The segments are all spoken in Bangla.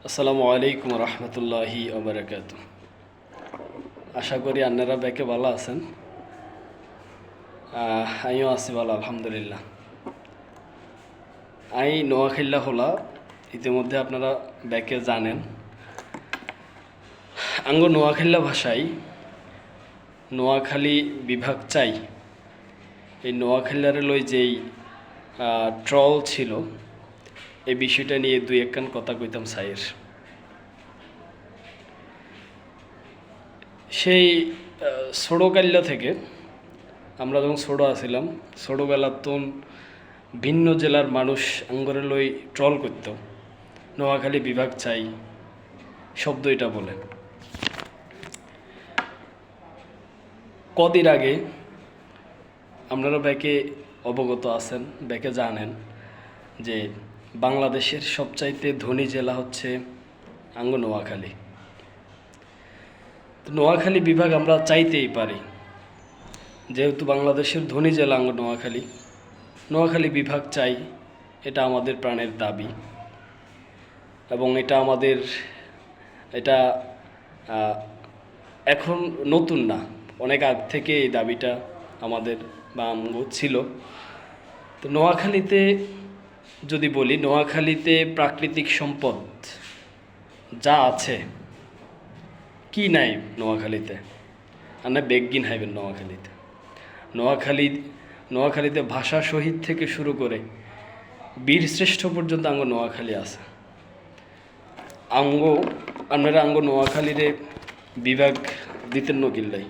আসসালামু আলাইকুম রহমতুল্লাহি ওবরাকাতু। আশা করি আপনারা ব্যাকে ভালো আছেন। আমিও আছি ভালো আলহামদুলিল্লাহ। আমি নোয়াখাইল্লা হলা, ইতিমধ্যে আপনারা ব্যাকে জানেন। আঙ্গ নোয়াখাইল্লা ভাষায় নোয়াখালী বিভাগ চাই, এই নোয়াখাইল্লারে লই যেই ট্রল ছিল, এই বিষয়টা নিয়ে দুই একখান কথা কইতাম সাইয়ের। সেই ছোটোকাল্লা থেকে আমরা যখন ছোটো আছিলাম, ছোটোবেলার তো ভিন্ন জেলার মানুষ আঙ্গরে লই ট্রল করত, নোয়াখালী বিভাগ চাই শব্দ এটা বলে। কদিন আগে আপনারা ব্যাকে অবগত আছেন, ব্যাকে জানেন যে বাংলাদেশের সবচাইতে ধনী জেলা হচ্ছে আঙ্গ নোয়াখালী। নোয়াখালী বিভাগ আমরা চাইতেই পারি, যেহেতু বাংলাদেশের ধনী জেলা আঙ্গ নোয়াখালী, নোয়াখালী বিভাগ চাই, এটা আমাদের প্রাণের দাবি। এবং এটা এখন নতুন না, অনেক আগ থেকে এই দাবিটা আমাদের বা আমগো ছিল। তো নোয়াখালীতে যদি বলি, নোয়াখালীতে প্রাকৃতিক সম্পদ যা আছে, কি নাই নোয়াখালীতে? আর না বেগিন হাইবেন নোয়াখালীতে। নোয়াখালীতে ভাষা শহীদ থেকে শুরু করে বীর শ্রেষ্ঠ পর্যন্ত আঙ্গ নোয়াখালী আছে। আপনারা আঙ্গ নোয়াখালীরে বিভাগ দিতেন নকিল্লাই?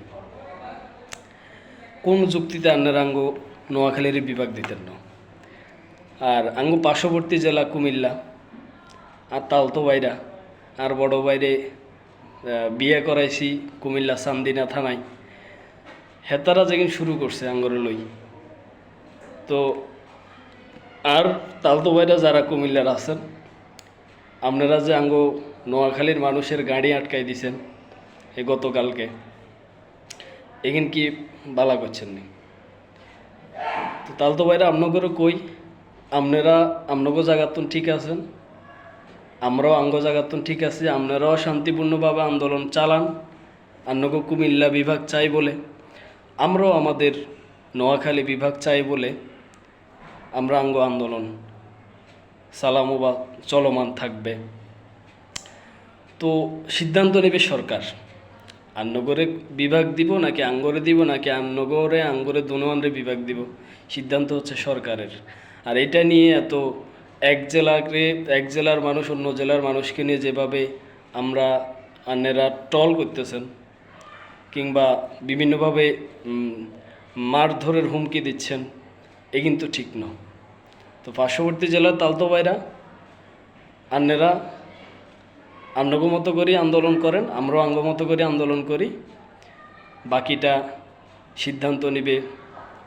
কোন যুক্তিতে আপনারা আঙ্গ নোয়াখালীর বিভাগ দিতেন না? আর আঙ্গ পার্শ্ববর্তী জেলা কুমিল্লা, আর তালতো বাইরা, আর বড় বাইরে বিয়ে করাইছি কুমিল্লা চান্দিনা থানায়, হেতারা যেদিন শুরু করছে আঙ্গরে লই। তো আর তালতো বাইরা যারা কুমিল্লার আছেন, আপনারা যে আঙ্গ নোয়াখালীর মানুষের গাড়ি আটকাই দিছেন এই গতকালকে, এখান কি বালা করছেন নি? তো তালতো বাইরা আপনাদেরও কই, আপনারা আপনাগো জায়গাতন ঠিক আছেন, আমরাও আঙ্গ জায়গাতন ঠিক আছে। আপনারাও শান্তিপূর্ণভাবে আন্দোলন চালান, আপনাগো কুমিল্লা বিভাগ চাই বলে, আমরাও আমাদের নোয়াখালী বিভাগ চাই বলে আমরা আঙ্গ আন্দোলন চালামো বা চলমান থাকবে। তো সিদ্ধান্ত নেবে সরকার, আন্নগরে বিভাগ দিব নাকি আঙ্গরে দিব, নাকি আঙ্গরে দোনোয়ানরে বিভাগ দিব, সিদ্ধান্ত হচ্ছে সরকারের। আর এটা নিয়ে এত এক জেলার মানুষ অন্য জেলার মানুষকে নিয়ে যেভাবে আন্নেরা ট্রল করতেছেন কিংবা বিভিন্নভাবে মারধরের হুমকি দিচ্ছেন, এ কিন্তু ঠিক না। তো পার্শ্ববর্তী জেলার তালতো ভাইরা, আন্নেরা আঙ্গ মতো করি আন্দোলন করেন, আমরাও আঙ্গ মতো করে আন্দোলন করি। বাকিটা সিদ্ধান্ত নেবে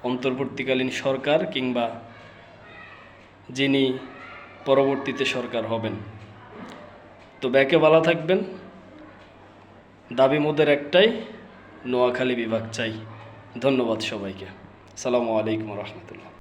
অন্তর্বর্তীকালীন সরকার কিংবা যিনি পরবর্তীতে সরকার হবেন। তো ব্যাকে ভালো থাকবেন। দাবি মোদের একটাই, নোয়াখালী বিভাগ চাই। ধন্যবাদ সবাইকে। আসসালামু আলাইকুম রহমতুল্লাহ।